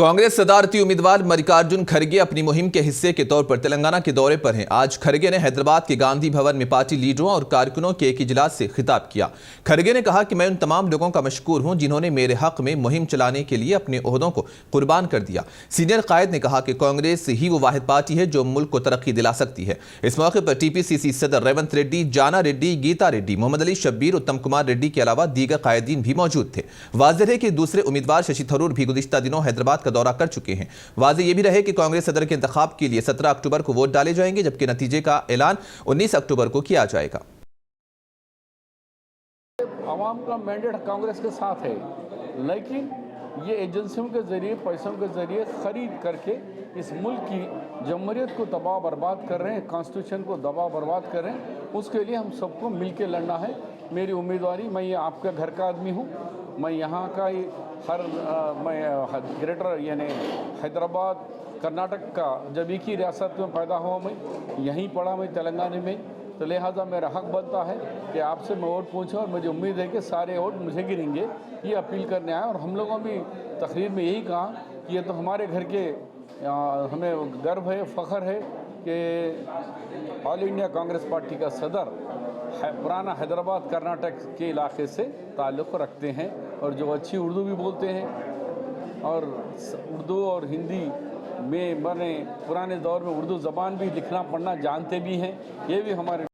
कांग्रेस सदारती उम्मीदवार मल्लिकार्जुन खड़गे अपनी मुहिम के हिस्से के तौर पर तेलंगाना के दौरे पर हैं। आज खड़गे ने हैदराबाद के गांधी भवन में पार्टी लीडरों और कारकुनों के एक इजलास से खिताब किया। खड़गे ने कहा कि मैं उन तमाम लोगों का मशकूर हूं जिन्होंने मेरे हक में मुहिम चलाने के लिए अपने ओहदों को कुर्बान कर दिया। सीनियर कायद ने कहा कि कांग्रेस ही वो वाहिद पार्टी है जो मुल्क को तरक्की दिला सकती है। इस मौके पर TPCC सदर रेवंत रेड्डी, जाना रेड्डी, गीता रेड्डी, मोहम्मद अली शब्बीर, उत्तम कुमार रेड्डी के अलावा दीगर कायदीन भी मौजूद थे। वाज़ेह है कि दूसरे उम्मीदवार शशि थरूर भी गुज़िश्ता दिनों हैदराबाद का दौरा कर चुके हैं। वाज़ेह ये भी रहे कि कांग्रेस सदर के इंतखाब के लिए 17 अक्टूबर को वोट डाले जाएंगे, जबकि नतीजे का ऐलान 19 अक्टूबर को किया जाएगा। आवाम का मैंडेट कांग्रेस के साथ है, लेकिन ये एजेंसियों के जरिए, पैसों के जरिए खरीद करके इस मुल्क की जमहूरियत को तबाह बर्बाद कर रहे हैं, कॉन्स्टिट्यूशन को तबाह बर्बाद कर रहे हैं। उसके लिए हम सबको मिलकर लड़ना है। मेरी उम्मीदवारी, मैं ये आपका घर का आदमी हूँ, मैं यहाँ का ही मैं ग्रेटर यानी हैदराबाद कर्नाटक का जब एक ही रियासत में पैदा हुआ, मैं यहीं पढ़ा, मैं तेलंगाना में, तो लिहाजा मेरा हक बनता है कि आपसे मैं वोट पूछूं और मुझे उम्मीद है कि सारे वोट मुझे गिरेंगे। ये अपील करने आए और हम लोगों भी तकरीर में यही कहा कि ये तो हमारे घर के हमें गर्व है, फ़ख्र है कि ऑल इंडिया कांग्रेस पार्टी का सदर पुराना हैदराबाद कर्नाटक के इलाके से ताल्लुक़ रखते हैं और जो अच्छी उर्दू भी बोलते हैं और उर्दू और हिंदी में बने पुराने दौर में उर्दू ज़बान भी लिखना पढ़ना जानते भी हैं। ये भी हमारे